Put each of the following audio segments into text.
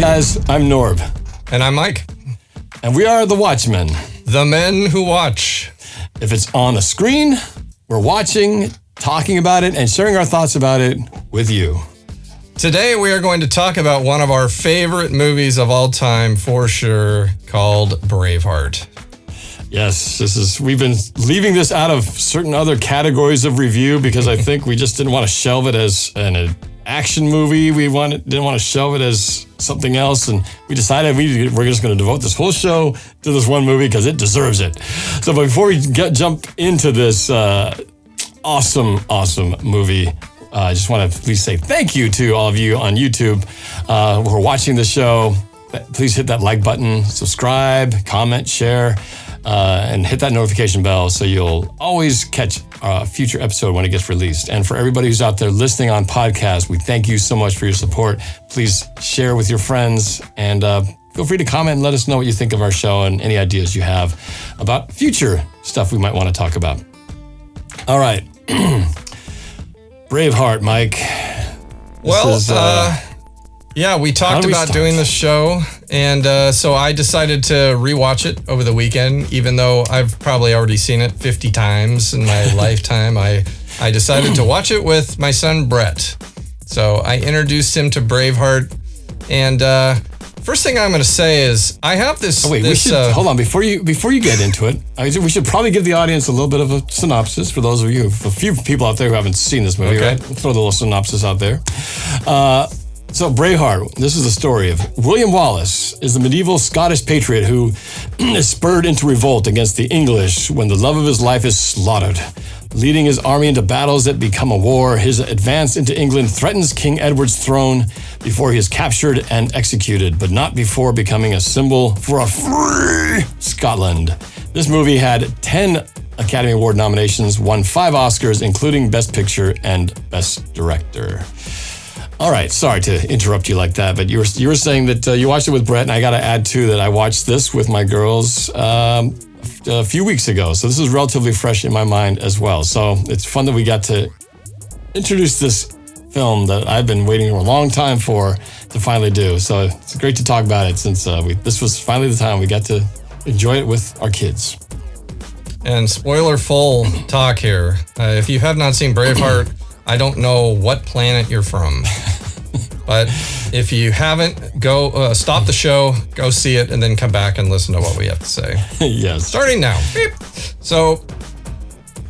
guys, I'm Norb. And I'm Mike. And we are the Watchmen. The men who watch. If it's on a screen, we're watching, talking about it, and sharing our thoughts about it with you. Today we are going to talk about one of our favorite movies of all time, for sure, called Braveheart. Yes, we've been leaving this out of certain other categories of review because I think we just didn't want to shelve it as an action movie. Didn't want to shelve it as something else, and we decided we're just going to devote this whole show to this one movie because it deserves it. So before we jump into this awesome movie, I just want to please say thank you to all of you on YouTube who are watching the show. Please hit that like button, subscribe, comment, share, and hit that notification bell so you'll always catch a future episode when it gets released. And for everybody who's out there listening on podcasts, we thank you so much for your support. Please share with your friends and feel free to comment and let us know what you think of our show and any ideas you have about future stuff we might want to talk about. All right. Braveheart, Mike. We talked about doing this show, and so I decided to rewatch it over the weekend, even though I've probably already seen it 50 times in my lifetime. I decided to watch it with my son, Brett. So I introduced him to Braveheart, and first thing I'm going to say is I have this... hold on. Before you get into it, we should probably give the audience a little bit of a synopsis for those of you, a few people out there who haven't seen this movie, okay. Right? We'll throw the little synopsis out there. So Braveheart, this is the story of William Wallace, is the medieval Scottish patriot who is spurred into revolt against the English when the love of his life is slaughtered. Leading his army into battles that become a war, his advance into England threatens King Edward's throne before he is captured and executed, but not before becoming a symbol for a free Scotland. This movie had 10 Academy Award nominations, won 5 Oscars, including Best Picture and Best Director. All right, sorry to interrupt you like that, but you were saying that you watched it with Brett, and I got to add too that I watched this with my girls a few weeks ago, so this is relatively fresh in my mind as well. So it's fun that we got to introduce this film that I've been waiting a long time for to finally do. So it's great to talk about it since this was finally the time we got to enjoy it with our kids. And spoiler full talk here. If you have not seen Braveheart, I don't know what planet you're from, but if you haven't, go stop the show, go see it, and then come back and listen to what we have to say. Yes. Starting now. Beep. So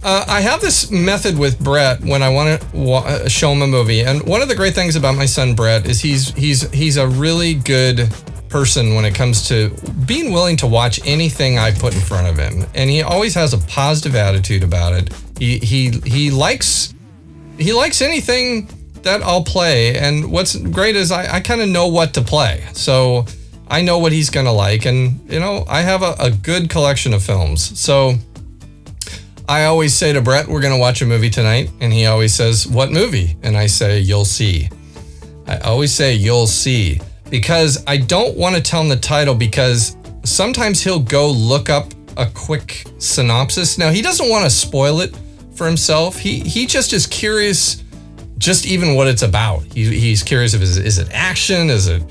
I have this method with Brett when I want to show him a movie, and one of the great things about my son Brett is he's a really good person when it comes to being willing to watch anything I put in front of him, and he always has a positive attitude about it. He likes anything that I'll play, and what's great is I kind of know what to play, so I know what he's gonna like, and I have a good collection of films. So I always say to Brett, we're gonna watch a movie tonight, and he always says, what movie? And I say, you'll see. I always say, you'll see, because I don't want to tell him the title, because sometimes he'll go look up a quick synopsis. Now, he doesn't want to spoil it for himself. He just is curious, just even what it's about. He's curious if is it action? Is it,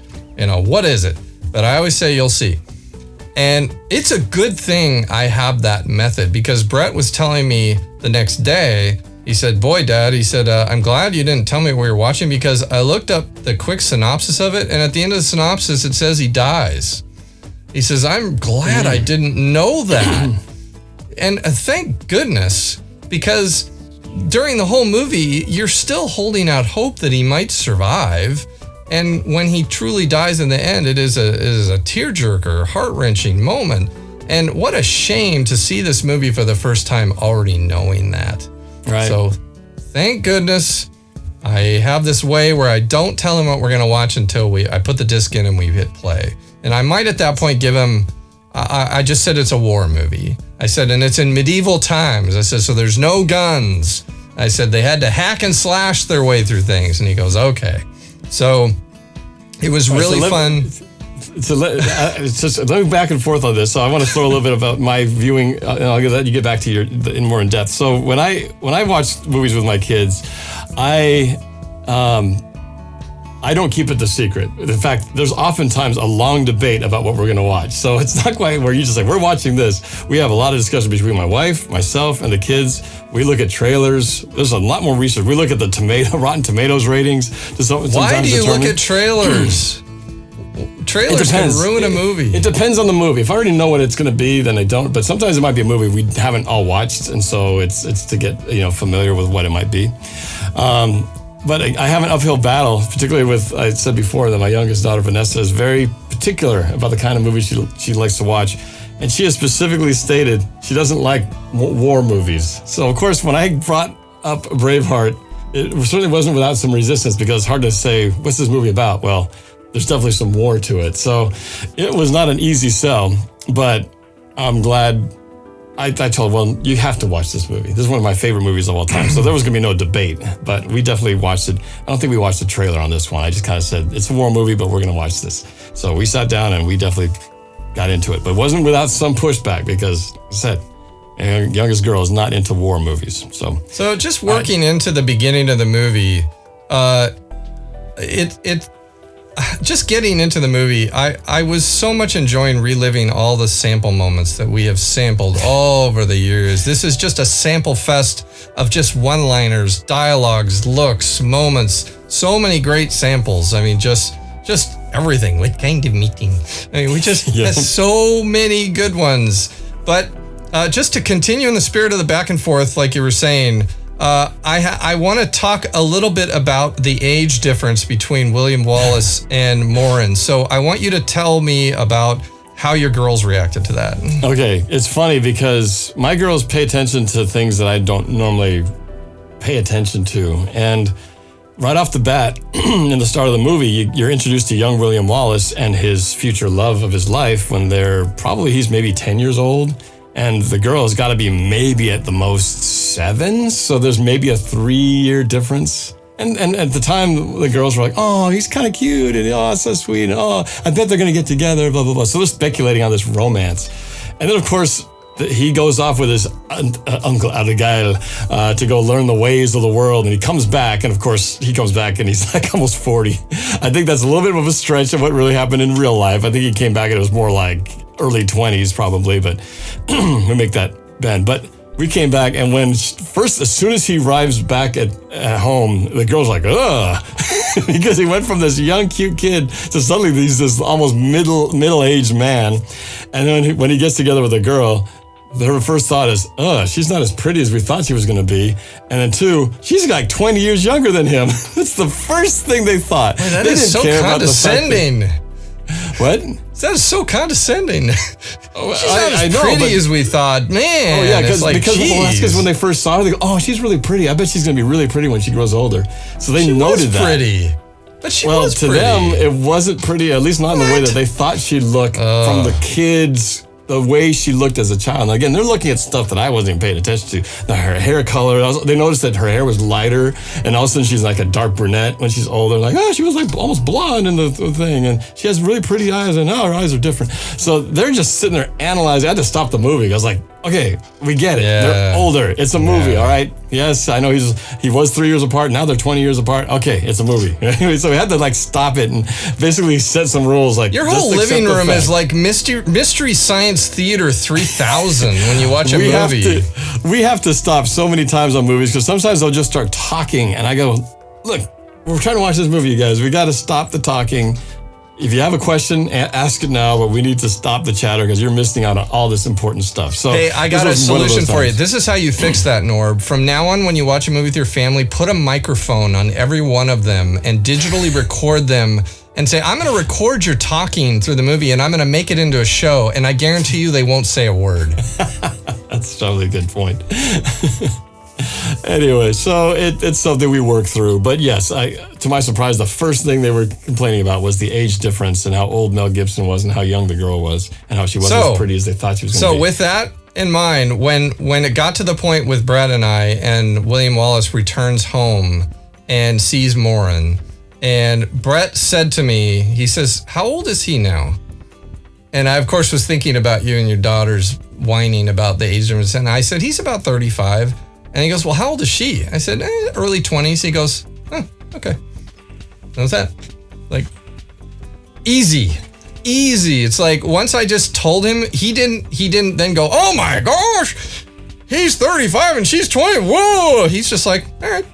what is it? But I always say, you'll see. And it's a good thing I have that method, because Brett was telling me the next day, he said, boy, Dad, he said, I'm glad you didn't tell me what we were watching, because I looked up the quick synopsis of it, and at the end of the synopsis, it says he dies. He says, I'm glad I didn't know that. And thank goodness, because during the whole movie, you're still holding out hope that he might survive. And when he truly dies in the end, it is a tearjerker, heart-wrenching moment. And what a shame to see this movie for the first time already knowing that. Right. So thank goodness I have this way where I don't tell him what we're going to watch until I put the disc in and we hit play. And I might at that point give him, I just said it's a war movie. I said, and it's in medieval times. I said, so there's no guns. I said, they had to hack and slash their way through things. And he goes, okay. So it was really fun. So it's just let me back and forth on this. So I want to throw a little bit about my viewing, and I'll let you get back to in more in depth. So when I watch movies with my kids, I I don't keep it the secret. In fact, there's oftentimes a long debate about what we're going to watch. So it's not quite where you just say, we're watching this. We have a lot of discussion between my wife, myself, and the kids. We look at trailers. There's a lot more research. We look at the Rotten Tomatoes ratings. Why do you look at trailers? Trailers can ruin a movie. It depends on the movie. If I already know what it's going to be, then I don't. But sometimes it might be a movie we haven't all watched, and so it's to get familiar with what it might be. But I have an uphill battle, particularly with, I said before that my youngest daughter, Vanessa, is very particular about the kind of movies she likes to watch. And she has specifically stated she doesn't like war movies. So, of course, when I brought up Braveheart, it certainly wasn't without some resistance, because it's hard to say, what's this movie about? Well, there's definitely some war to it. So it was not an easy sell, but I'm glad. I told her, well, you have to watch this movie. This is one of my favorite movies of all time. So there was going to be no debate, but we definitely watched it. I don't think we watched the trailer on this one. I just kind of said, it's a war movie, but we're going to watch this. So we sat down and we definitely got into it, but it wasn't without some pushback, because, like I said, my youngest girl is not into war movies. So just working into the beginning of the movie, just getting into the movie, I was so much enjoying reliving all the sample moments that we have sampled all over the years. This is just a sample fest of just one-liners, dialogues, looks, moments, so many great samples. I mean, just everything. What kind of meeting? I mean, we just have so many good ones. But just to continue in the spirit of the back and forth, like you were saying, I want to talk a little bit about the age difference between William Wallace and Morin. So I want you to tell me about how your girls reacted to that. Okay, it's funny because my girls pay attention to things that I don't normally pay attention to. And right off the bat, in the start of the movie, you're introduced to young William Wallace and his future love of his life when he's maybe 10 years old. And the girl has got to be maybe at the most 7. So there's maybe a 3-year difference. And at the time, the girls were like, oh, he's kind of cute. And oh, it's so sweet. And oh, I bet they're going to get together, blah, blah, blah. So they're speculating on this romance. And then, of course, he goes off with his Uncle Abigail to go learn the ways of the world. And he comes back. And of course, he comes back and he's like almost 40. I think that's a little bit of a stretch of what really happened in real life. I think he came back and it was more like early 20s probably, but we make that bend. But we came back, and as soon as he arrives back at home, the girl's like, ugh, because he went from this young, cute kid to suddenly he's this almost middle-aged man. And then when he gets together with a girl, her first thought is, she's not as pretty as we thought she was going to be. And then 2, she's like 20 years younger than him. That's the first thing they thought. Man, that is so condescending. What? That is so condescending. She's not as pretty as we thought. Man. Oh, yeah, that's because when they first saw her, they go, oh, she's really pretty. I bet she's going to be really pretty when she grows older. So they noted that. Pretty. But she was pretty. To them, it wasn't pretty, at least not in the way that they thought she'd look from the kids, the way she looked as a child. And again, they're looking at stuff that I wasn't even paying attention to. Her hair color, they noticed that her hair was lighter, and all of a sudden she's like a dark brunette when she's older. Like, she was like almost blonde in the thing, and she has really pretty eyes, and her eyes are different. So they're just sitting there analyzing. I had to stop the movie. I was like, okay, we get it. Yeah. They're older. It's a movie, all right? Yes, I know he was 3 years apart. Now they're 20 years apart. Okay, it's a movie. So we had to stop it and basically set some rules. Like, your whole living room is like Mystery Science Theater 3000 when you watch a movie. We have to stop so many times on movies because sometimes they'll just start talking, and I go, look, we're trying to watch this movie, you guys. We got to stop the talking. If you have a question, ask it now, but we need to stop the chatter because you're missing out on all this important stuff. So, hey, I got a solution for you. This is how you fix that, Norb. From now on, when you watch a movie with your family, put a microphone on every one of them and digitally record them and say, I'm going to record your talking through the movie and I'm going to make it into a show, and I guarantee you they won't say a word. That's probably a good point. Anyway, so it's something we work through. But yes, to my surprise, the first thing they were complaining about was the age difference and how old Mel Gibson was and how young the girl was and how she wasn't as pretty as they thought she was going to be. So with that in mind, when it got to the point with Brad and I, and William Wallace returns home and sees Morin, and Brett said to me, he says, how old is he now? And I, of course, was thinking about you and your daughters whining about the age difference. And I said, he's about 35. And he goes, well, how old is she? I said, early 20s. He goes, okay. That was that. Like, easy. It's like once I just told him, he didn't then go, oh my gosh, he's 35 and she's 20. Whoa. He's just like, all right.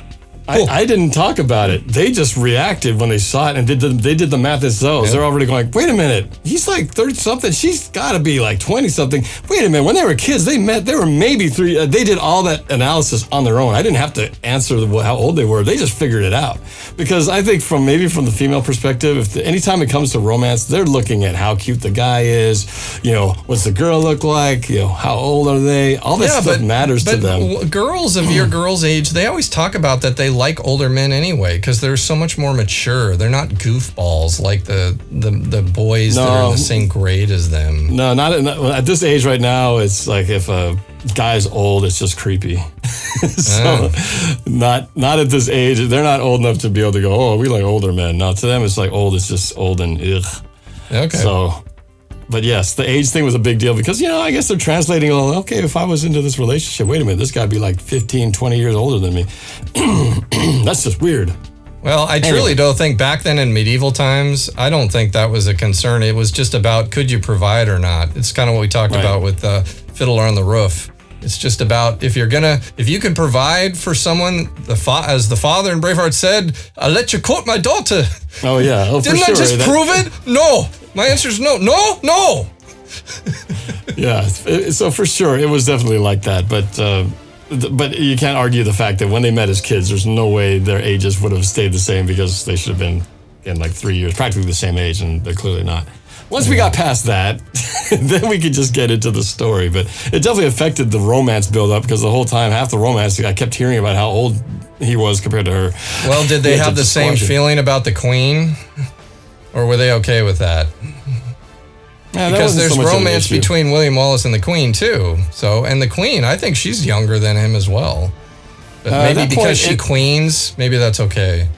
Cool. I didn't talk about it. They just reacted when they saw it and they did the math themselves. Yeah. They're already going, wait a minute, he's like 30-something. She's got to be like 20-something. Wait a minute, when they were kids, they were maybe 3. They did all that analysis on their own. I didn't have to answer how old they were. They just figured it out. Because I think from the female perspective, anytime it comes to romance, they're looking at how cute the guy is, what's the girl look like, how old are they? All that stuff matters to them. Girls of your girl's age, they always talk about that they like older men anyway because they're so much more mature. They're not goofballs like the boys that are in the same grade as them. No, not at this age right now. It's like if a guy's old, it's just creepy. So not at this age. They're not old enough to be able to go, oh, we like older men. No, to them it's like old. It's just old and ugh. Okay. So. But yes, the age thing was a big deal because, I guess they're translating, okay, if I was into this relationship, wait a minute, this guy would be like 15, 20 years older than me. That's just weird. Well, I truly don't think back then in medieval times, I don't think that was a concern. It was just about could you provide or not. It's kind of what we talked about with Fiddler on the Roof. It's just about if you can provide for someone, as the father in Braveheart said, I'll let you court my daughter. Oh, yeah. Oh, Didn't I just prove it? No. My answer is no. No. Yeah. So for sure, it was definitely like that. But you can't argue the fact that when they met as kids, there's no way their ages would have stayed the same because they should have been in like 3 years, practically the same age, and they're clearly not. Once we got past that, then we could just get into the story. But it definitely affected the romance build-up because the whole time, half the romance, I kept hearing about how old he was compared to her. Well, did they have the same feeling about the queen? Or were they okay with that? Yeah, because there's romance between William Wallace and the queen, too. So, and the queen, I think she's younger than him as well. But maybe because she queens, maybe that's okay.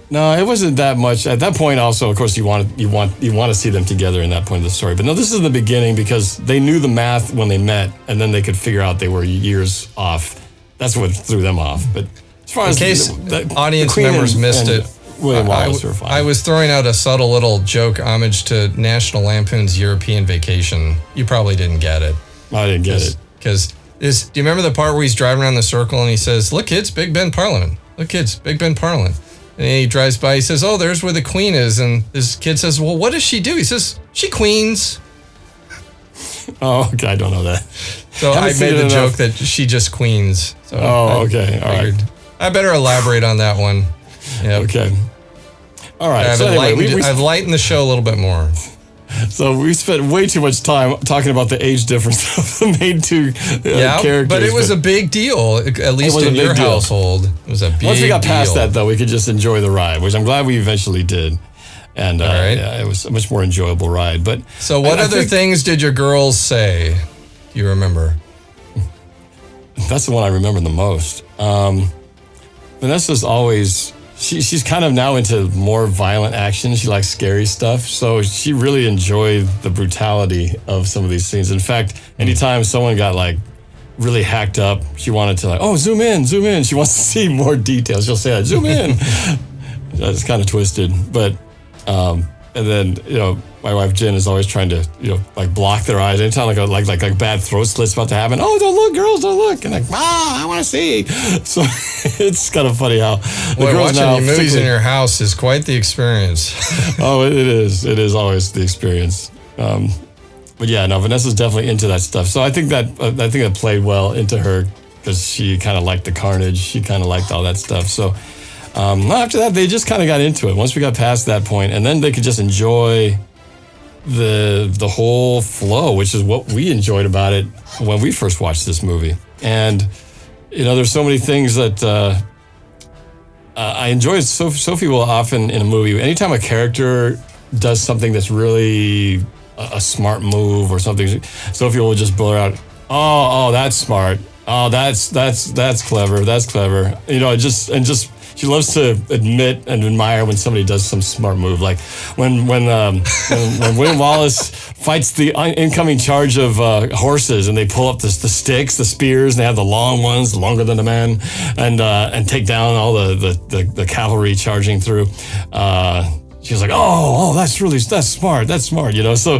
No, it wasn't that much. At that point, also, of course, you want to see them together in that point of the story. But no, this is the beginning because they knew the math when they met, and then they could figure out they were years off. That's what threw them off. But as far as in case audience members missed it, William Wallace were fine. I was throwing out a subtle little joke homage to National Lampoon's European Vacation. You probably didn't get it. I didn't get it. Because do you remember the part where he's driving around the circle and he says, "Look, kids, Big Ben Parliament. Look, kids, Big Ben Parliament." And he drives by, he says, "Oh, there's where the queen is." And his kid says, "Well, what does she do?" He says, "She queens." Oh, okay, I don't know that. So I made the joke that she just queens. So okay, all right. I better elaborate on that one. Yep. Okay. All right. I've lightened the show a little bit more. So we spent way too much time talking about the age difference of the main two characters. But it was a big deal, at least in your household. It was a big deal. Once we got past that, though, we could just enjoy the ride, which I'm glad we eventually did. And it was a much more enjoyable ride. But so what other things did your girls say? Do you remember? That's the one I remember the most. Vanessa's always... She's kind of now into more violent action. She likes scary stuff. So she really enjoyed the brutality of some of these scenes. In fact, anytime someone got like really hacked up, she wanted to zoom in. She wants to see more details. She'll say that, zoom in. It's kind of twisted. But, and then, my wife Jen is always trying to, block their eyes. Anytime like bad throat slit's about to happen. Oh, don't look, girls, don't look. And I want to see. So it's kind of funny how the girls watching now, movies in your house is quite the experience. Oh, it is. It is always the experience. But yeah, no, Vanessa's definitely into that stuff. So I think that played well into her because she kind of liked the carnage. She kind of liked all that stuff. So after that, they just kind of got into it. Once we got past that point, and then they could just enjoy the whole flow, which is what we enjoyed about it when we first watched this movie. And there's so many things that I enjoy. Sophie will often in a movie, anytime a character does something that's really a smart move or something, Sophie will just blur out, "Oh, that's smart. Oh, that's clever. That's clever." She loves to admit and admire when somebody does some smart move, like when William Wallace fights the incoming charge of horses, and they pull up the sticks, the spears, and they have the long ones, longer than a man, and take down all the cavalry charging through. she was like, oh, that's smart, you know. So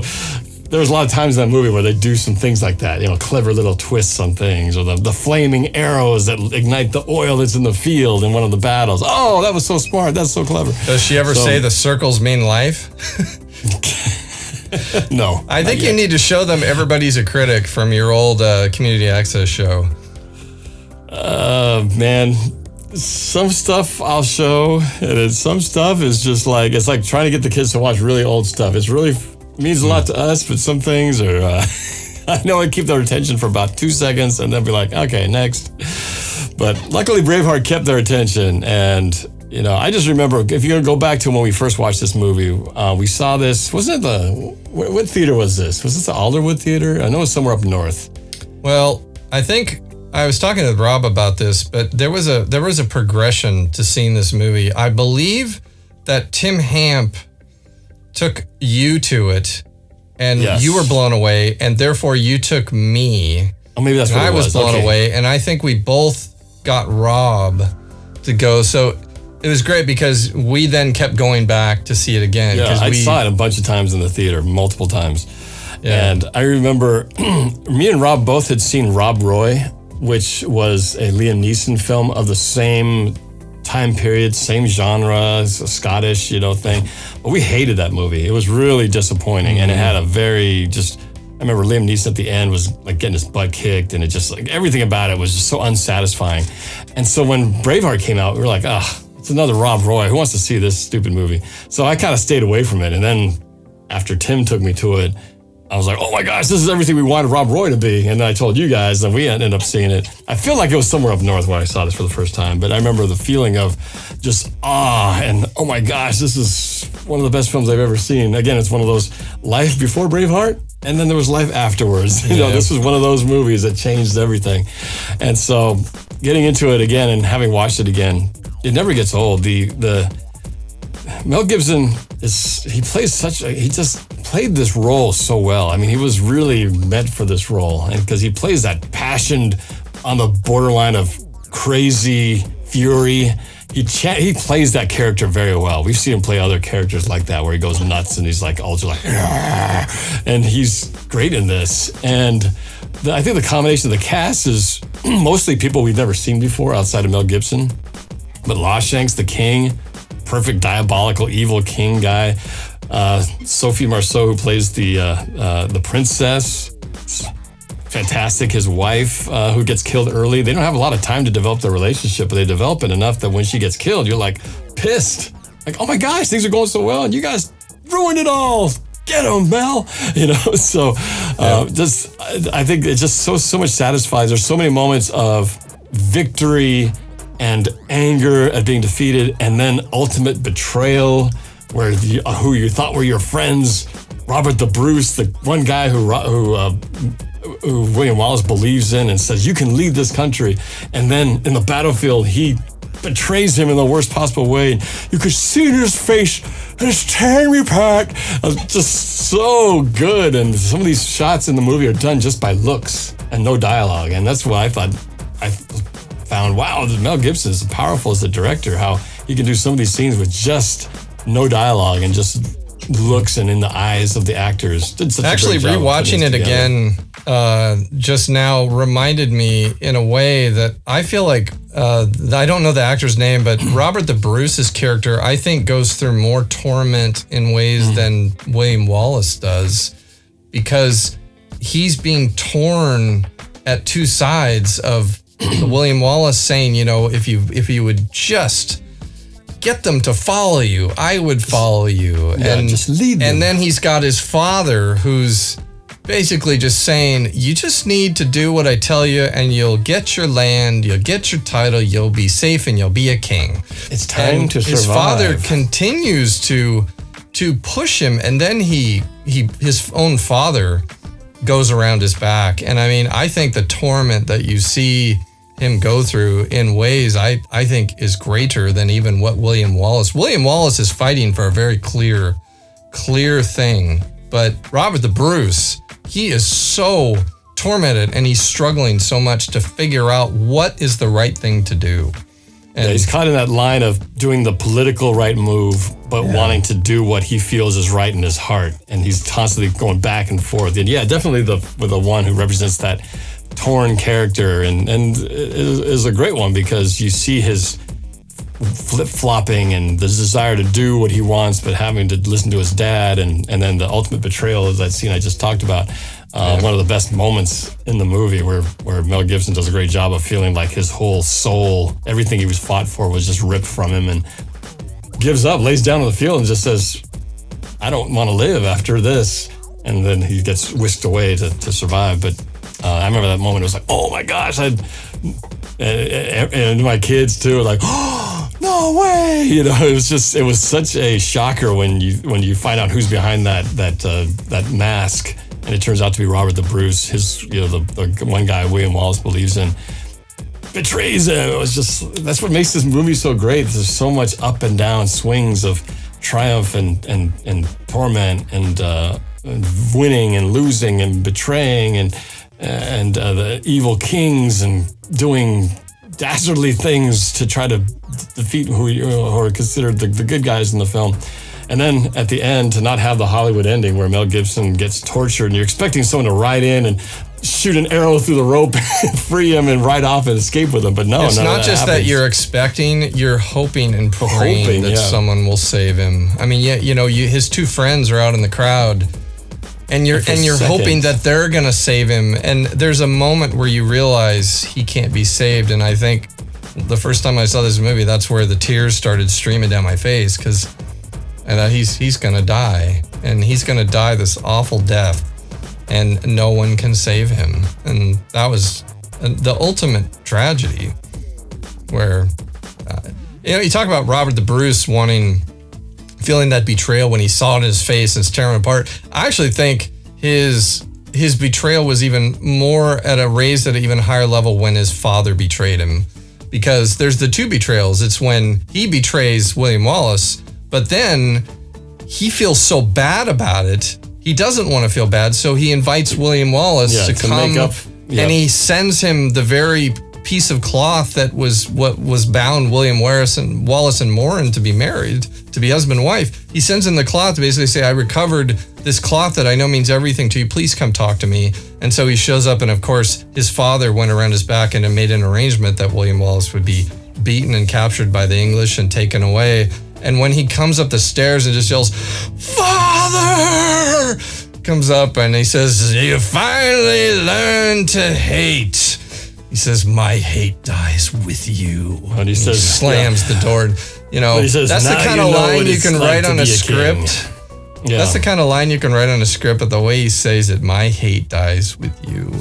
there was a lot of times in that movie where they do some things like that, you know, clever little twists on things, or the flaming arrows that ignite the oil that's in the field in one of the battles. Oh, that was so smart. That's so clever. Does she ever say the circles mean life? No. I think you need to show them Everybody's a Critic from your old community access show. Man, some stuff I'll show, and then some stuff is just like, it's like trying to get the kids to watch really old stuff. It's really means a lot to us, but some things are, I know I keep their attention for about 2 seconds and then be like, okay, next. But luckily Braveheart kept their attention. And, you know, I just remember, if you're going to go back to when we first watched this movie, we saw this, wasn't it what theater was this? Was this the Alderwood Theater? I know it was somewhere up north. Well, I think I was talking to Rob about this, but there was a progression to seeing this movie. I believe that Tim Hamp took you to it, and you were blown away, and therefore you took me. Oh, maybe that's what I it was. was blown away, and I think we both got Rob to go. So it was great because we then kept going back to see it again. Yeah, I saw it a bunch of times in the theater, multiple times. Yeah. And I remember me and Rob both had seen Rob Roy, which was a Liam Neeson film of the same time period, same genre, a Scottish, you know, thing. But we hated that movie. It was really disappointing. And it had a very I remember Liam Neeson at the end was like getting his butt kicked, and it just like everything about it was just so unsatisfying. And so when Braveheart came out, we were like, it's another Rob Roy. Who wants to see this stupid movie? So I kind of stayed away from it. And then after Tim took me to it, I was like, oh my gosh, this is everything we wanted Rob Roy to be. And then I told you guys, and we ended up seeing it. I feel like it was somewhere up north when I saw this for the first time, but I remember the feeling of just and oh my gosh, this is one of the best films I've ever seen. Again, it's one of those life before Braveheart, and then there was life afterwards. You know, this was one of those movies that changed everything. And so getting into it again and having watched it again, it never gets old. The Mel Gibson he just played this role so well. I mean, he was really meant for this role, and because he plays that passionate, on the borderline of crazy fury. He plays that character very well. We've seen him play other characters like that, where he goes nuts and he's like ultra like, and he's great in this. And I think the combination of the cast is mostly people we've never seen before outside of Mel Gibson. But Lawshanks, the king, perfect diabolical evil king guy. Sophie Marceau, who plays the princess, fantastic. His wife, who gets killed early. They don't have a lot of time to develop their relationship, but they develop it enough that when she gets killed, you're like pissed. Like, oh my gosh, things are going so well, and you guys ruined it all. Get him, Mel. You know, so I think it just so much satisfies. There's so many moments of victory and anger at being defeated, and then ultimate betrayal, where who you thought were your friends, Robert the Bruce, the one guy who William Wallace believes in and says, you can lead this country. And then in the battlefield, he betrays him in the worst possible way. You could see in his face, and it's tearing me apart. Just so good. And some of these shots in the movie are done just by looks and no dialogue. And that's what I found, wow, Mel Gibson is powerful as a director, how he can do some of these scenes with just no dialogue and just looks and in the eyes of the actors. Did such Actually, a great job rewatching it again just now reminded me in a way that I feel like, I don't know the actor's name, but Robert the Bruce's character, I think, goes through more torment in ways than William Wallace does, because he's being torn at two sides of William Wallace saying, you know, if you would just get them to follow you, I would follow you. Yeah, and just lead them. And then he's got his father who's basically just saying, you just need to do what I tell you and you'll get your land, you'll get your title, you'll be safe, and you'll be a king. It's time to survive. His father continues to push him, and then his own father goes around his back. And I mean, I think the torment that you see him go through in ways I think is greater than even what William Wallace is fighting for a very clear thing. But Robert the Bruce, he is so tormented and he's struggling so much to figure out what is the right thing to do. And he's caught in that line of doing the political right move, but wanting to do what he feels is right in his heart. And he's constantly going back and forth. And definitely the one who represents that torn character and is a great one, because you see his flip-flopping and the desire to do what he wants, but having to listen to his dad, and then the ultimate betrayal is that scene I just talked about. One of the best moments in the movie where Mel Gibson does a great job of feeling like his whole soul, everything he was fought for, was just ripped from him, and gives up, lays down on the field and just says, I don't want to live after this. And then he gets whisked away to survive. But I remember that moment. It was like, oh my gosh. And my kids too, like, oh, no way. It was such a shocker when you find out who's behind that mask. And it turns out to be Robert the Bruce, the one guy William Wallace believes in, betrays him. It was just, that's what makes this movie so great. There's so much up and down swings of triumph and torment and winning and losing and betraying and the evil kings and doing dastardly things to try to defeat who are considered the good guys in the film. And then at the end, to not have the Hollywood ending where Mel Gibson gets tortured and you're expecting someone to ride in and shoot an arrow through the rope and free him and ride off and escape with him. But no, it's not just that you're expecting, you're hoping and praying that someone will save him. I mean, his two friends are out in the crowd, and you're hoping that they're gonna save him. And there's a moment where you realize he can't be saved. And I think the first time I saw this movie, that's where the tears started streaming down my face, because he's gonna die, and he's gonna die this awful death, and no one can save him. And that was the ultimate tragedy, where you talk about Robert the Bruce feeling that betrayal when he saw it in his face and it's tearing him apart. I actually think his betrayal was even more raised at an even higher level when his father betrayed him, because there's the two betrayals. It's when he betrays William Wallace, but then he feels so bad about it. He doesn't want to feel bad, so he invites William Wallace to come make up. And he sends him the very piece of cloth that was what was bound William Wallace and Morin to be married, to be husband and wife. He sends him the cloth to basically say, I recovered this cloth that I know means everything to you. Please come talk to me. And so he shows up, and of course, his father went around his back and made an arrangement that William Wallace would be beaten and captured by the English and taken away. And when he comes up the stairs and just yells, Father! Comes up and he says, you finally learned to hate. He says, my hate dies with you. And he slams the door. Says, that's the kind of line you can write on a script. Yeah. That's the kind of line you can write on a script, but the way he says it, my hate dies with you.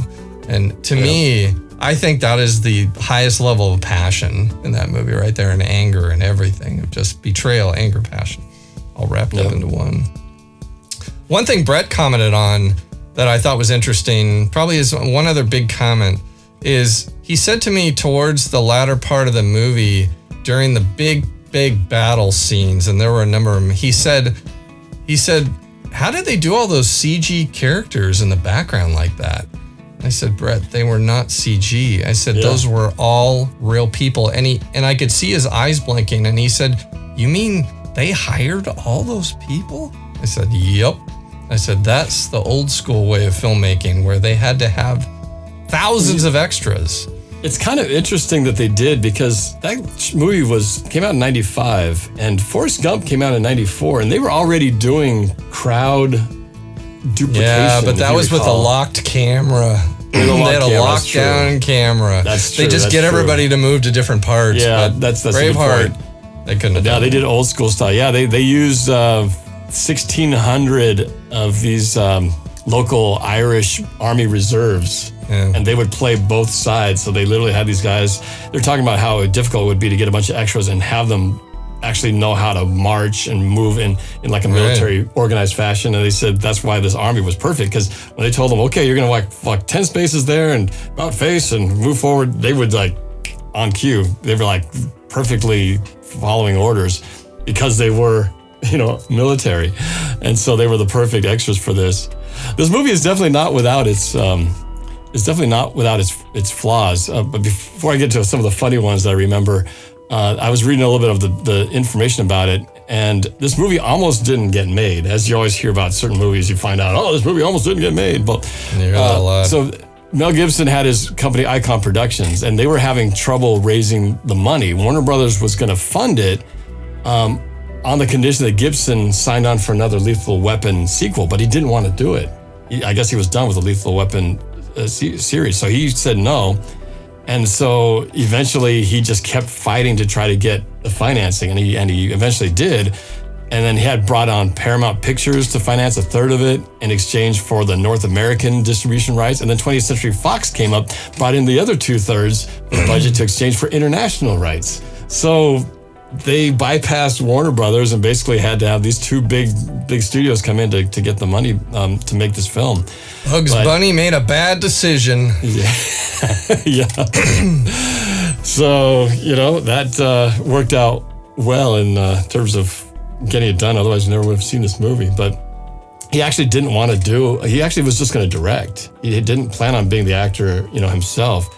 And to me, I think that is the highest level of passion in that movie right there, and anger and everything, of just betrayal, anger, passion, all wrapped up into one. One thing Brett commented on that I thought was interesting, probably is one other big comment, is he said to me towards the latter part of the movie, during the big battle scenes, and there were a number of them, he said, how did they do all those CG characters in the background like that? I said, Brett, they were not CG. I said, those were all real people. And I could see his eyes blinking, and he said, you mean they hired all those people? I said, yep. I said, that's the old school way of filmmaking, where they had to have thousands of extras. It's kind of interesting that they did, because that movie came out in 95, and Forrest Gump came out in 94, and they were already doing crowd duplication. Yeah, but that was with a locked camera. They had a lockdown camera. That's true. They just get everybody to move to different parts. Yeah, that's Braveheart. They couldn't have done they did old school style. Yeah, they used 1,600 of these local Irish Army reserves. Yeah. And they would play both sides. So they literally had these guys. They're talking about how difficult it would be to get a bunch of extras and have them actually know how to march and move in like a military organized fashion. And they said that's why this army was perfect, because when they told them, okay, you're going to walk 10 spaces there and about face and move forward, they would on cue. They were perfectly following orders, because they were, military. And so they were the perfect extras for this. This movie is definitely not without its flaws. But before I get to some of the funny ones that I remember, I was reading a little bit of the information about it, and this movie almost didn't get made. As you always hear about certain movies, you find out, oh, this movie almost didn't get made. But so Mel Gibson had his company Icon Productions, and they were having trouble raising the money. Warner Brothers was going to fund it on the condition that Gibson signed on for another Lethal Weapon sequel, but he didn't want to do it. I guess he was done with the Lethal Weapon series, so he said no. And so eventually he just kept fighting to try to get the financing, and he eventually did. And then he had brought on Paramount Pictures to finance a third of it in exchange for the North American distribution rights. And then 20th Century Fox came up, brought in the other 2/3 of the budget to exchange for international rights. So they bypassed Warner Brothers and basically had to have these two big studios come in to get the money to make this film. Bugs Bunny made a bad decision. Yeah. Yeah. So, that worked out well in terms of getting it done. Otherwise, you never would have seen this movie. But he actually didn't want to he actually was just going to direct. He didn't plan on being the actor, himself.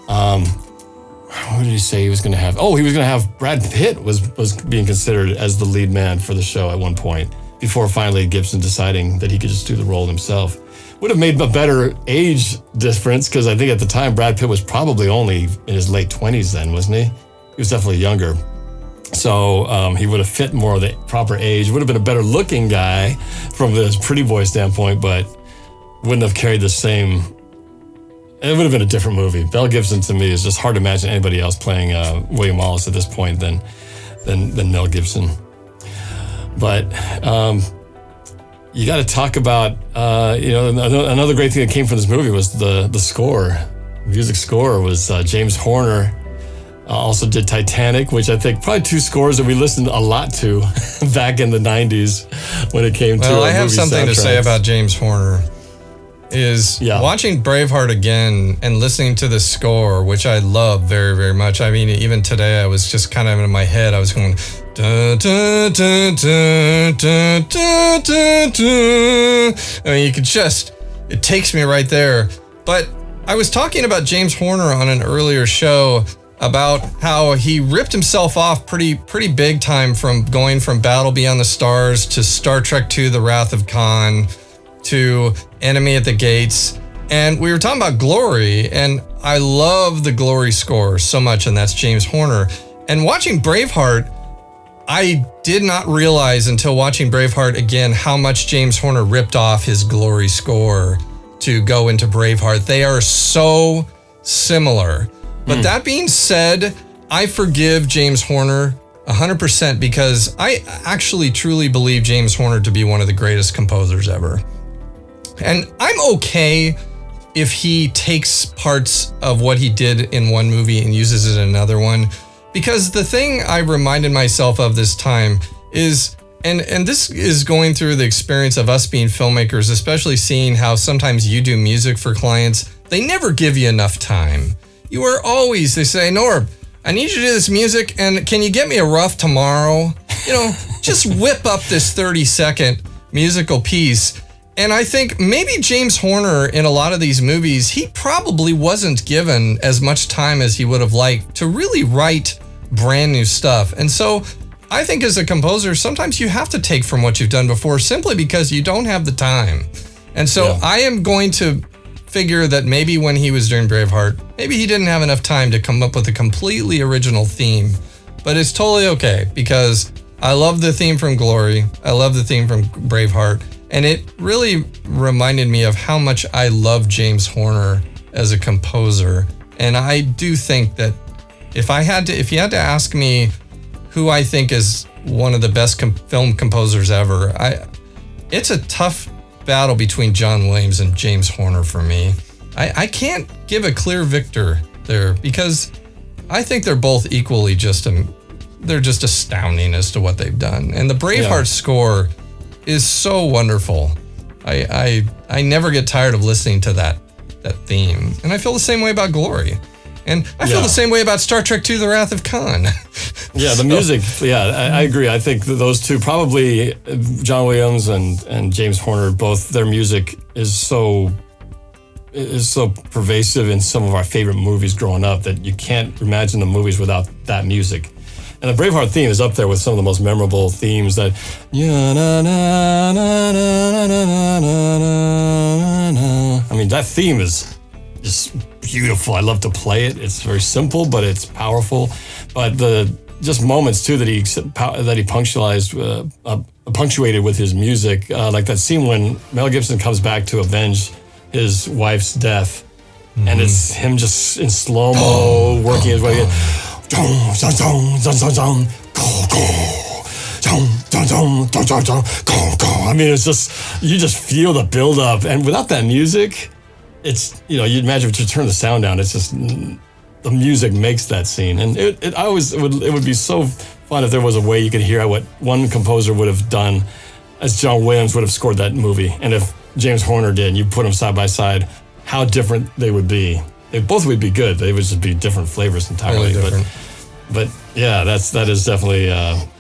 What did he say he was going to have? Oh, he was going to have Brad Pitt was being considered as the lead man for the show at one point, before finally Gibson deciding that he could just do the role himself. Would have made a better age difference, because I think at the time Brad Pitt was probably only in his late 20s then, wasn't he? He was definitely younger. So he would have fit more of the proper age. Would have been a better looking guy from the pretty boy standpoint, but wouldn't have carried the same. It would have been a different movie. Mel Gibson, to me, is just hard to imagine anybody else playing William Wallace at this point than Mel Gibson. But you got to talk about another great thing that came from this movie was the score. The music score was James Horner. Also did Titanic, which I think probably two scores that we listened a lot to back in the 90s when it came to I have something to say about James Horner. Watching Braveheart again and listening to the score, which I love very, very much. I mean, even today, I was just kind of in my head, I was going, dun, dun, dun, dun, dun, dun, dun, dun. I mean, it takes me right there. But I was talking about James Horner on an earlier show about how he ripped himself off pretty big time from going from Battle Beyond the Stars to Star Trek II, The Wrath of Khan, to Enemy at the Gates. And we were talking about Glory, and I love the Glory score so much, and that's James Horner. And watching Braveheart, I did not realize until watching Braveheart again how much James Horner ripped off his Glory score to go into Braveheart. They are so similar. But that being said, I forgive James Horner 100% because I actually truly believe James Horner to be one of the greatest composers ever. And I'm okay if he takes parts of what he did in one movie and uses it in another one. Because the thing I reminded myself of this time is, and this is going through the experience of us being filmmakers, especially seeing how sometimes you do music for clients, they never give you enough time. You are always, they say, Norb, I need you to do this music, and can you get me a rough tomorrow? Just whip up this 30-second musical piece. And I think maybe James Horner in a lot of these movies, he probably wasn't given as much time as he would have liked to really write brand new stuff. And so I think as a composer, sometimes you have to take from what you've done before simply because you don't have the time. And so I am going to figure that maybe when he was doing Braveheart, maybe he didn't have enough time to come up with a completely original theme. But it's totally okay because I love the theme from Glory. I love the theme from Braveheart. And it really reminded me of how much I love James Horner as a composer. And I do think that if you had to ask me who I think is one of the best film composers ever, it's a tough battle between John Williams and James Horner for me. I can't give a clear victor there because I think they're both equally they're just astounding as to what they've done. And the Braveheart score is so wonderful. I never get tired of listening to that theme. And I feel the same way about Glory. And I feel the same way about Star Trek II, The Wrath of Khan. Yeah, the music. Yeah, I agree. I think those two, probably John Williams and James Horner, both their music is so pervasive in some of our favorite movies growing up that you can't imagine the movies without that music. And the Braveheart theme is up there with some of the most memorable themes that. I mean, that theme is just beautiful. I love to play it. It's very simple, but it's powerful. But the just moments too that he punctuated with his music, like that scene when Mel Gibson comes back to avenge his wife's death, and it's him just in slow mo working his way in. I mean, it's just, you just feel the build up, and without that music, it's, you'd imagine if you turn the sound down, it's just, the music makes that scene. And it would be so fun if there was a way you could hear what one composer would have done as John Williams would have scored that movie. And if James Horner did, and you put them side by side, how different they would be. They both would be good. They would just be different flavors entirely. Totally different. But yeah, that is definitely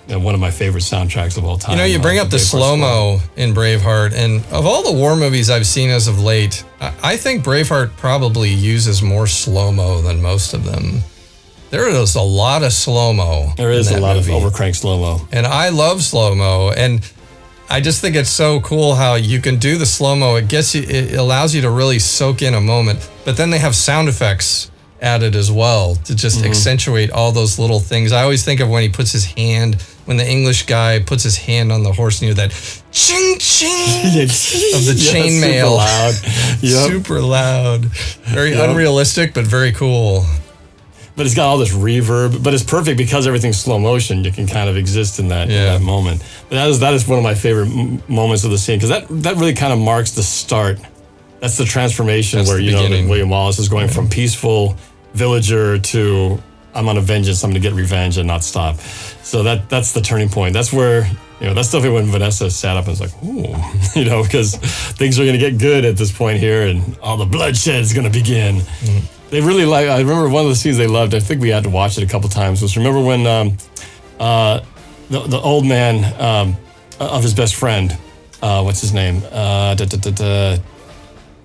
one of my favorite soundtracks of all time. You bring up the slow-mo in Braveheart, and of all the war movies I've seen as of late, I think Braveheart probably uses more slow-mo than most of them. There is a lot of slow-mo. There is a lot of overcrank slow-mo. And I love slow-mo, and I just think it's so cool how you can do the slow-mo. It allows you to really soak in a moment, but then they have sound effects added as well to just accentuate all those little things. I always think of when when the English guy puts his hand on the horse, and you hear that ching ching of the chainmail. Super loud. Very unrealistic, but very cool. But it's got all this reverb, but it's perfect because everything's slow motion. You can kind of exist in that moment. But that is one of my favorite moments of the scene, because that really kind of marks the start. That's the transformation. That's where that William Wallace is going from peaceful villager to I'm on a vengeance. I'm going to get revenge and not stop. So that's the turning point. That's where that's definitely when Vanessa sat up and was like, ooh, because things are going to get good at this point here, and all the bloodshed is going to begin. They really I remember one of the scenes they loved. I think we had to watch it a couple times. Was remember when the old man of his best friend, what's his name?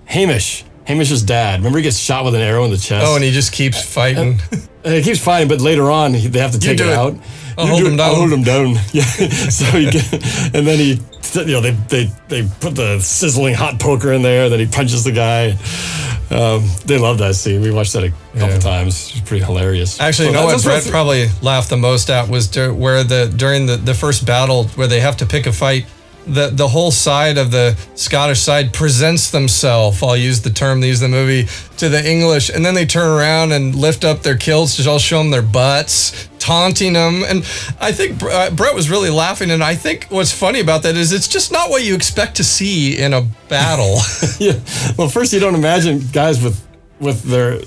Hamish. Hamish's dad. Remember he gets shot with an arrow in the chest? Oh, and he just keeps fighting. And he keeps fighting, but later on they have to take it out. I'll hold him down. Yeah. So and then they put the sizzling hot poker in there. Then he punches the guy. They love that scene. We watched that a couple times. It's pretty hilarious. Actually, what Brett probably laughed the most at was where during the first battle where they have to pick a fight. The whole side of the Scottish side presents themselves, I'll use the term they use in the movie, to the English, and then they turn around and lift up their kilts to all show them their butts, taunting them. And I think Brett was really laughing, and I think what's funny about that is it's just not what you expect to see in a battle. Yeah. Well, first you don't imagine guys with their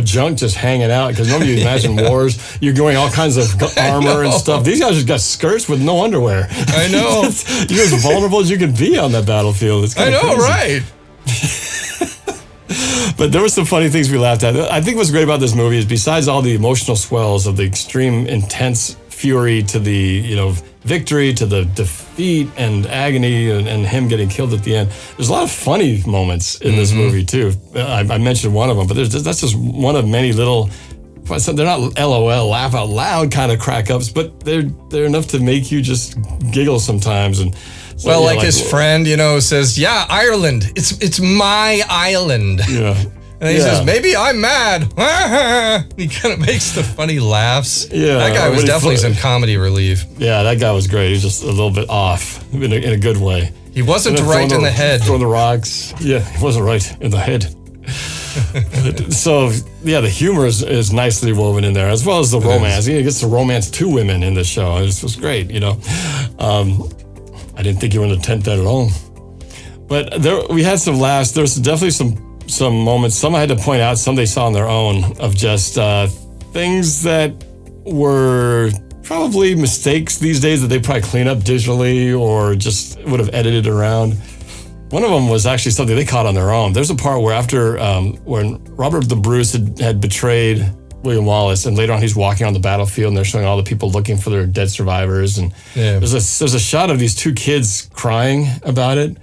junk just hanging out, because normally you imagine wars, you're going all kinds of armor and stuff. These guys just got skirts with no underwear. I know. You're as vulnerable as you can be on that battlefield. It's kind of crazy. Right? But there were some funny things we laughed at. I think what's great about this movie is, besides all the emotional swells of the extreme intense fury to the victory, to the defeat and agony, and him getting killed at the end, there's a lot of funny moments in this movie too. I mentioned one of them, but that's just one of many little. They're not LOL, laugh out loud kind of crack ups, but they're enough to make you just giggle sometimes. And so, his friend, says, "Yeah, Ireland, it's my island." Yeah. And he says, "Maybe I'm mad." He kind of makes the funny laughs. Yeah, that guy was definitely some comedy relief. Yeah, that guy was great. He was just a little bit off in a good way. He wasn't right in the head. Throwing the rocks. Yeah, he wasn't right in the head. So, yeah, the humor is nicely woven in there, as well as the romance. He gets to romance two women in this show. It was great, I didn't think you were in the tent that at all. But we had some laughs. There's definitely some moments, some I had to point out, some they saw on their own, of just things that were probably mistakes these days that they probably clean up digitally or just would have edited around. One of them was actually something they caught on their own. There's a part where after when Robert the Bruce had betrayed William Wallace, and later on he's walking on the battlefield and they're showing all the people looking for their dead survivors, and there's a shot of these two kids crying about it.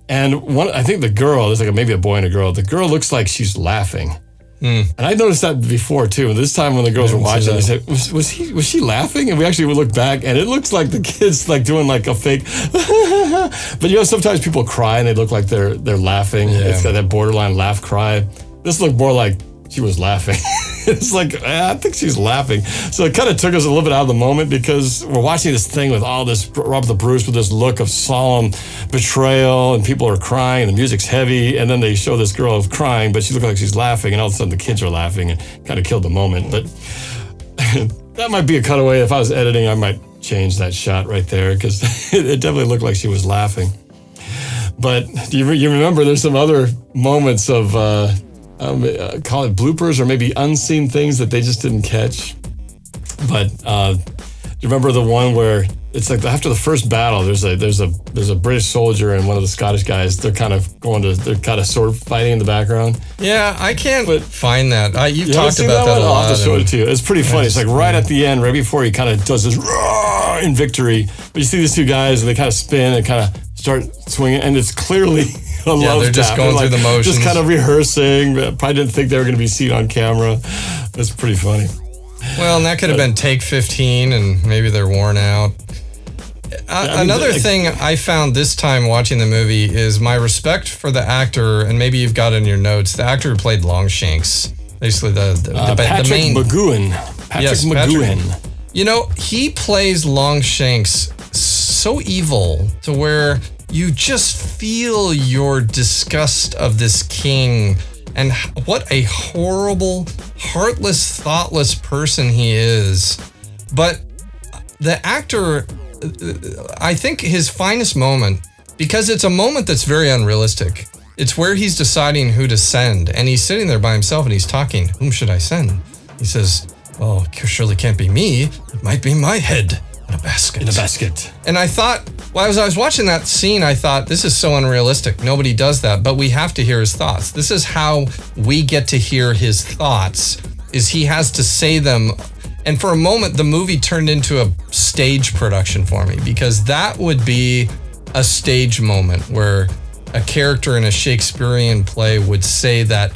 And I think the girl, there's maybe a boy and a girl. The girl looks like she's laughing, And I noticed that before too. And this time when the girls were watching, they said, was she laughing? And we actually would look back and it looks like the kid's like doing like a fake, but sometimes people cry and they look like they're laughing. Yeah. It's got that borderline laugh cry. This looked more like she was laughing. It's like, I think she's laughing. So it kind of took us a little bit out of the moment because we're watching this thing with all this, Robert the Bruce with this look of solemn betrayal and people are crying and the music's heavy. And then they show this girl crying, but she looks like she's laughing. And all of a sudden the kids are laughing and kind of killed the moment. But that might be a cutaway. If I was editing, I might change that shot right there because it definitely looked like she was laughing. But you remember there's some other moments of, call it bloopers or maybe unseen things that they just didn't catch. But do you remember the one where it's like after the first battle, there's a British soldier and one of the Scottish guys. They're kind of sword fighting in the background. Yeah, I can't find that. You've talked about that a lot. I'll have to show it to you. It's pretty funny. It's like right at the end, right before he kind of does this roar in victory. But you see these two guys and they kind of spin and kind of start swinging, and it's clearly. They're just going through the motions. Just kind of rehearsing. Probably didn't think they were going to be seen on camera. It's pretty funny. Well, and that could have been take 15 and maybe they're worn out. Another thing I found this time watching the movie is my respect for the actor, and maybe you've got it in your notes, the actor who played Longshanks. Basically the main... Patrick McGoohan. You know, he plays Longshanks so evil to where... you just feel your disgust of this king and what a horrible, heartless, thoughtless person he is. But the actor, I think his finest moment, because it's a moment that's very unrealistic. It's where he's deciding who to send. And he's sitting there by himself and he's talking, whom should I send? He says, oh, it surely can't be me. It might be my head. In a basket. And I thought, as I was watching that scene, I thought, this is so unrealistic. Nobody does that, but we have to hear his thoughts. This is how we get to hear his thoughts, is he has to say them. And for a moment, the movie turned into a stage production for me, because that would be a stage moment where a character in a Shakespearean play would say that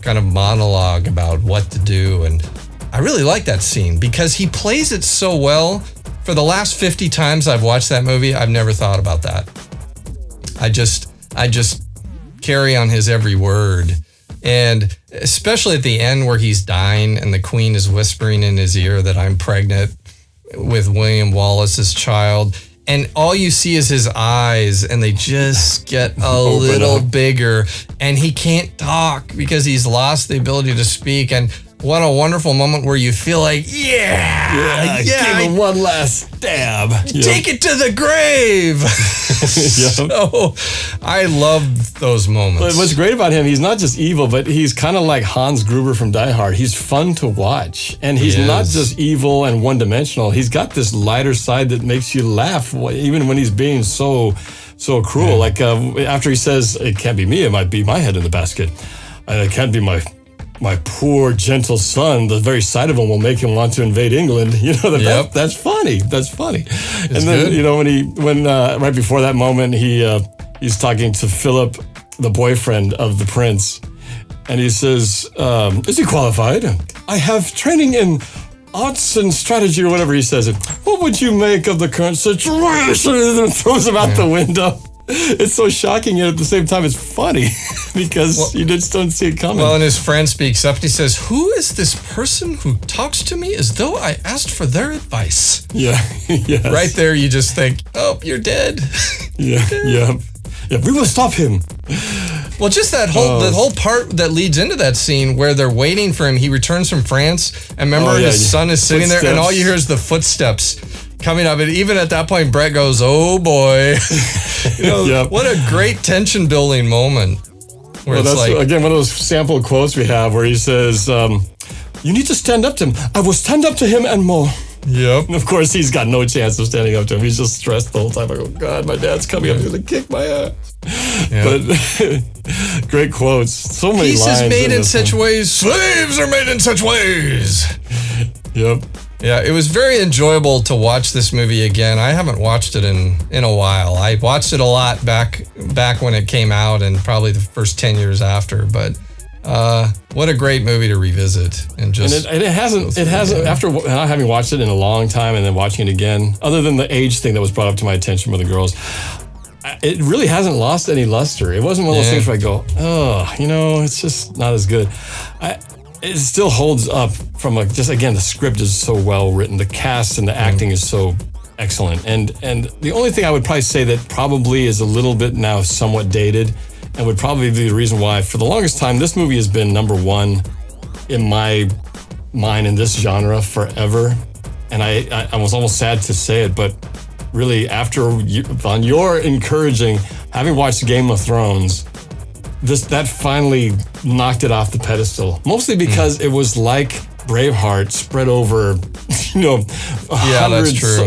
kind of monologue about what to do. And I really like that scene because he plays it so well. For the last 50 times I've watched that movie, I've never thought about that. I just carry on his every word. And especially at the end where he's dying and the queen is whispering in his ear that I'm pregnant with William Wallace's child. And all you see is his eyes and they just get a little bigger and he can't talk because he's lost the ability to speak. And what a wonderful moment where you feel like, give him one last stab. Take it to the grave. So I love those moments. But what's great about him, he's not just evil, but he's kind of like Hans Gruber from Die Hard. He's fun to watch. And he's not just evil and one-dimensional. He's got this lighter side that makes you laugh, even when he's being so cruel. Yeah. Like after he says, it can't be me, it might be my head in the basket. And it can't be my poor, gentle son. The very sight of him will make him want to invade England. That's funny. That's funny. And then, good. when right before that moment, he's talking to Philip, the boyfriend of the prince, and he says, "Is he qualified? I have training in arts and strategy," or whatever he says. What would you make of the current situation? And throws him out the window. It's so shocking, yet at the same time, it's funny because you just don't see it coming. Well, and his friend speaks up and he says, "Who is this person who talks to me as though I asked for their advice?" Yeah, yes. Right there, you just think, "Oh, you're dead." Yeah. We will stop him. Well, just the whole part that leads into that scene where they're waiting for him. He returns from France, and remember his son is sitting there, and all you hear is the footsteps coming up. And even at that point, Brett goes, "Oh boy." What a great tension building moment. Where that's again one of those sample quotes we have where he says, "You need to stand up to him. I will stand up to him and more." Yep. And of course, he's got no chance of standing up to him. He's just stressed the whole time. I go, God, my dad's coming up. He's going to kick my ass. Yep. But great quotes. So many Peace lines. Peace is made in such ways. Slaves are made in such ways. Yep. Yeah, it was very enjoyable to watch this movie again. I haven't watched it in a while. I watched it a lot back when it came out and probably the first 10 years after. But What a great movie to revisit and just. And it hasn't after not having watched it in a long time and then watching it again. Other than the age thing that was brought up to my attention with the girls, it really hasn't lost any luster. It wasn't one of those things where I go, oh, it's just not as good. It still holds up from just again, the script is so well written, the cast and the acting is so excellent, and the only thing I would probably say that probably is a little bit now somewhat dated, and would probably be the reason why for the longest time this movie has been number one in my mind in this genre forever, and I was almost sad to say it, but really on your encouraging, having watched Game of Thrones, that finally knocked it off the pedestal, mostly because it was like Braveheart spread over,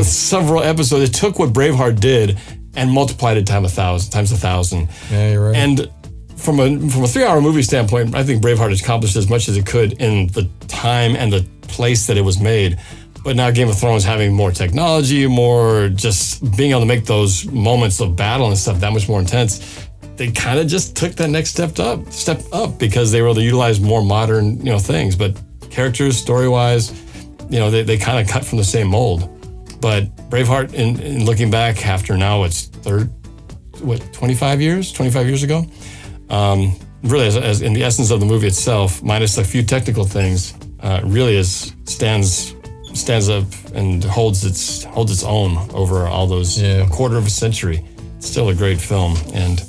several episodes. It took what Braveheart did and multiplied it times 1,000. Yeah, you're right. And from a 3-hour movie standpoint, I think Braveheart accomplished as much as it could in the time and the place that it was made. But now Game of Thrones having more technology, more just being able to make those moments of battle and stuff that much more intense, they kind of just took that next step up because they were able to utilize more modern, things. But characters, story-wise, they kind of cut from the same mold. But Braveheart, in looking back after now, it's 25 years ago? Really, as in the essence of the movie itself, minus a few technical things, really stands up and holds its own over all those quarter of a century. It's still a great film, and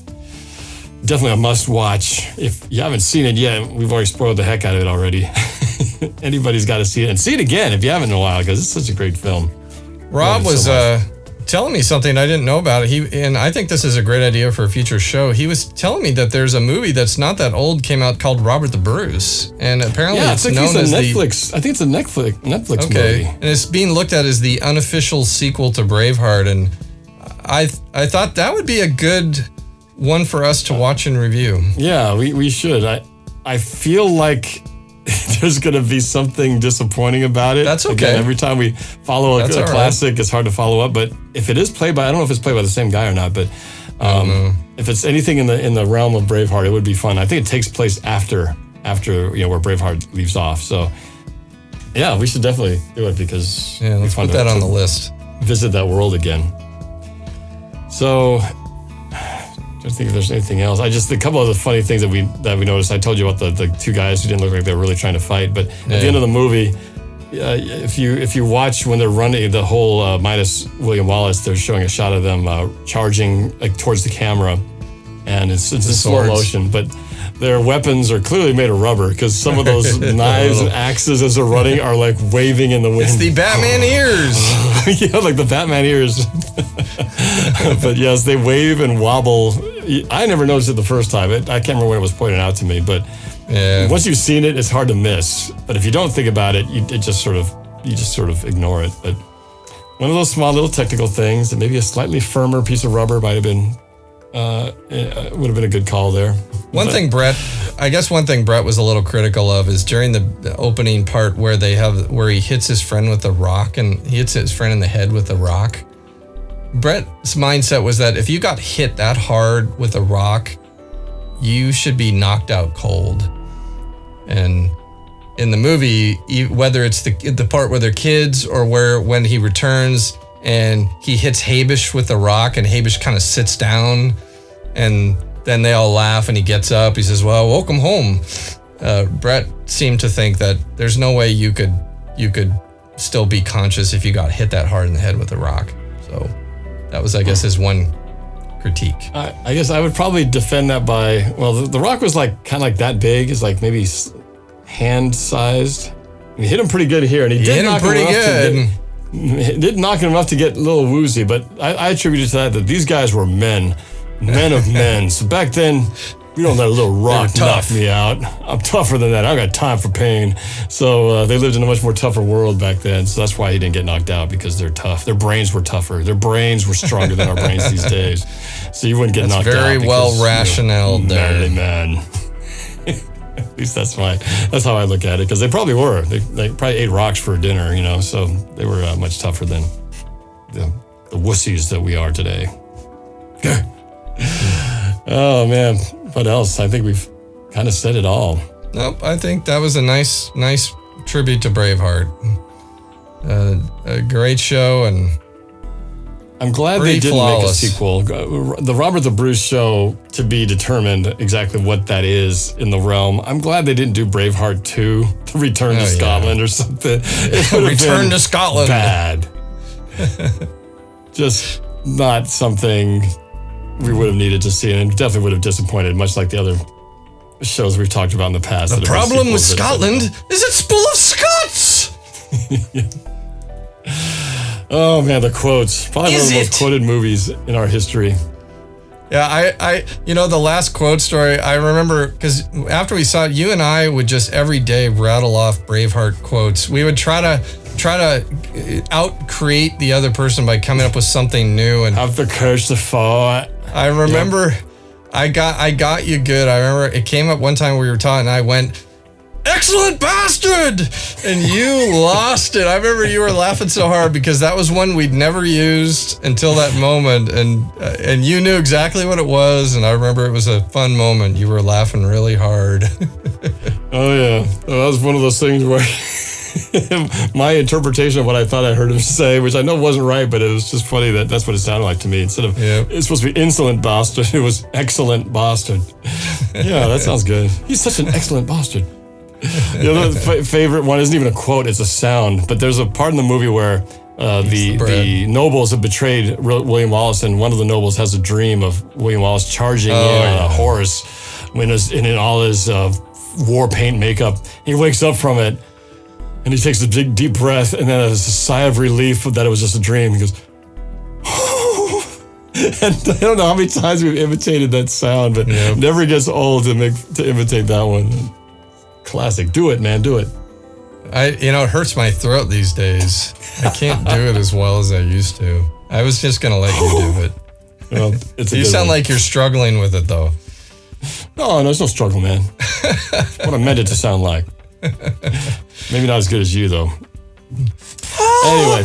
definitely a must-watch. If you haven't seen it yet, we've already spoiled the heck out of it already. Anybody's got to see it, and see it again if you haven't in a while, because it's such a great film. Rob was telling me something I didn't know about it. And I think this is a great idea for a future show. He was telling me that there's a movie that's not that old came out called Robert the Bruce, and apparently it's known as Netflix. I think it's a Netflix movie, and it's being looked at as the unofficial sequel to Braveheart. And I thought that would be a good one for us to watch and review. Yeah, we should. I feel like there's going to be something disappointing about it. That's okay. Again, every time we follow a classic, it's hard to follow up. But if it is played by, I don't know if it's played by the same guy or not, but if it's anything in the realm of Braveheart, it would be fun. I think it takes place after where Braveheart leaves off. So yeah, we should definitely do it because let's put that on the list. Visit that world again. So I think if there's anything else. A couple of the funny things that we noticed. I told you about the two guys who didn't look like they were really trying to fight, but at the end of the movie, if you watch when they're running the whole minus William Wallace, they're showing a shot of them charging towards the camera, and it's in slow motion, but their weapons are clearly made of rubber because some of those knives and axes as they're running are like waving in the wind. It's the Batman ears. Yeah, like the Batman ears. But yes, they wave and wobble. I never noticed it the first time. I can't remember when it was pointed out to me, but once you've seen it, it's hard to miss. But if you don't think about it, you just sort of ignore it. But one of those small little technical things, and maybe a slightly firmer piece of rubber might have been would have been a good call there. One thing Brett was a little critical of is during the opening part where he hits his friend with a rock, and he hits his friend in the head with a rock. Brett's mindset was that if you got hit that hard with a rock, you should be knocked out cold. And in the movie, whether it's the part where they're kids or when he returns and he hits Habish with a rock and Habish kind of sits down and then they all laugh and he gets up. He says, "Well, welcome home." Brett seemed to think that there's no way you could still be conscious if you got hit that hard in the head with a rock. So that was, I guess, his one critique. I guess I would probably defend that by, the rock was like kind of like that big. It's like maybe hand-sized. He hit him pretty good here, and he did knock him pretty good. Did knock him enough to get a little woozy, but I attribute it to that these guys were men of men. So back then, you don't let a little rock knock me out. I'm tougher than that. I got time for pain. So they lived in a much more tougher world back then. So that's why he didn't get knocked out, because they're tough. Their brains were tougher. Their brains were stronger than our brains these days. So you wouldn't get knocked out. Very well rationaled there. Manly man. At least that's how I look at it, because they probably were. They probably ate rocks for dinner, so they were much tougher than the wussies that we are today. Oh, man. What else? I think we've kind of said it all. Nope, I think that was a nice tribute to Braveheart. A great show, and I'm glad they didn't make a sequel. The Robert the Bruce show, to be determined exactly what that is in the realm. I'm glad they didn't do Braveheart 2, to Return to Scotland or something. Return to Scotland. Bad. Just not something we would have needed to see, and definitely would have disappointed, much like the other shows we've talked about in the past. The problem with Scotland is it's full of Scots! Oh man, the quotes. Probably one of the most quoted movies in our history. Yeah, I the last quote story, I remember, because after we saw it, you and I would just every day rattle off Braveheart quotes. We would try to out-create the other person by coming up with something new. And have the courage to fight. I remember I got you good. I remember it came up one time we were talking, and I went, "Excellent bastard!" And you lost it. I remember you were laughing so hard because that was one we'd never used until that moment, and you knew exactly what it was. And I remember it was a fun moment. You were laughing really hard. Oh yeah, that was one of those things where my interpretation of what I thought I heard him say, which I know wasn't right, but it was just funny that that's what it sounded like to me. Instead of it's supposed to be insolent bastard, it was excellent bastard. Yeah, that sounds good. He's such an excellent bastard. The other favorite one isn't even a quote, it's a sound. But there's a part in the movie where the nobles have betrayed William Wallace, and one of the nobles has a dream of William Wallace charging in on a horse in all his war paint makeup. He wakes up from it, and he takes a big, deep breath, and then there's a sigh of relief that it was just a dream. He goes, and I don't know how many times we've imitated that sound, but it never gets old to imitate that one. Classic. Do it, man. Do it. It hurts my throat these days. I can't do it as well as I used to. I was just going to let you do it. Well, you sound like you're struggling with it, though. No, there's no struggle, man. What I meant it to sound like. Maybe not as good as you, though. Anyway.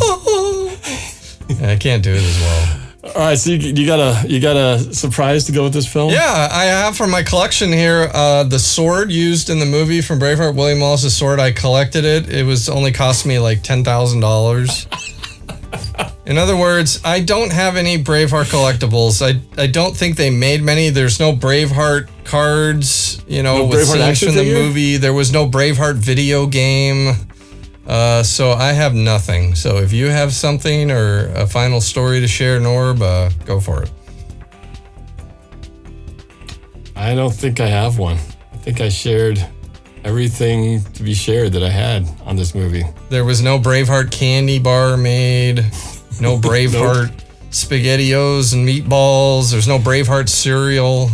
I can't do it as well. All right, so you got a surprise to go with this film? Yeah, I have from my collection here the sword used in the movie from Braveheart, William Wallace's sword. I collected it. It was only cost me like $10,000. In other words, I don't have any Braveheart collectibles. I don't think they made many. There's no Braveheart cards, no with Braveheart scenes from the movie. There was no Braveheart video game. So I have nothing. So if you have something or a final story to share, Norb, go for it. I don't think I have one. I think I shared everything to be shared that I had on this movie. There was no Braveheart candy bar made, no Braveheart SpaghettiOs and meatballs. There's no Braveheart cereal.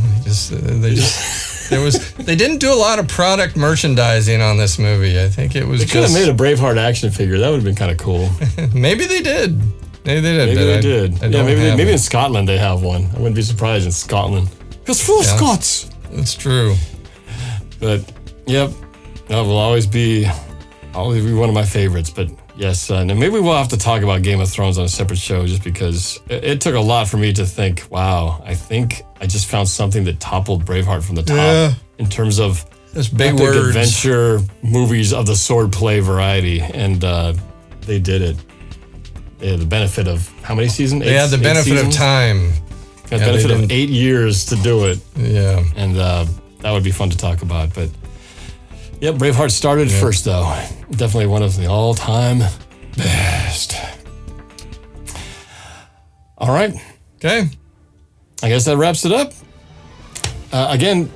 They didn't do a lot of product merchandising on this movie. I think it was. They could have made a Braveheart action figure. That would have been kind of cool. Maybe they did. Maybe they did. Maybe in Scotland they have one. I wouldn't be surprised in Scotland. It's full of Scots. That's true. But yep, that will always be one of my favorites. But yes, and maybe we'll have to talk about Game of Thrones on a separate show, just because it took a lot for me to think, wow, I think I just found something that toppled Braveheart from the top in terms of big adventure movies of the swordplay variety, and they did it. They had the benefit of how many seasons? They had the benefit of time. The benefit of 8 years to do it. Yeah, and that would be fun to talk about. But yep, Braveheart started first, though. Definitely one of the all-time best. All right. Okay. I guess that wraps it up. Again,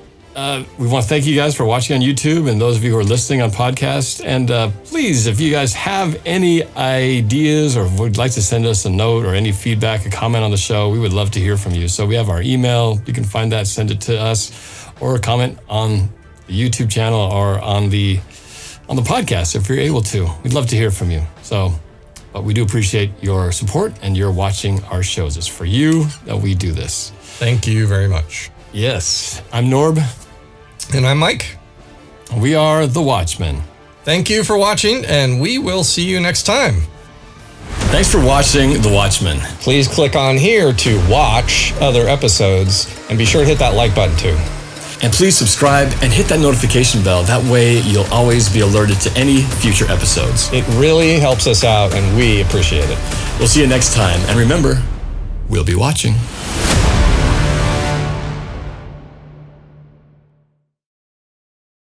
we want to thank you guys for watching on YouTube, and those of you who are listening on podcast. And please, if you guys have any ideas or would like to send us a note or any feedback, a comment on the show, we would love to hear from you. So we have our email. You can find that, send it to us, or comment on the YouTube channel or on the podcast if you're able to. We'd love to hear from you. But we do appreciate your support and your watching our shows. It's for you that we do this. Thank you very much. Yes. I'm Norb. And I'm Mike. We are The Watchmen. Thank you for watching, and we will see you next time. Thanks for watching The Watchmen. Please click on here to watch other episodes, and be sure to hit that like button too. And please subscribe and hit that notification bell. That way you'll always be alerted to any future episodes. It really helps us out, and we appreciate it. We'll see you next time. And remember, we'll be watching.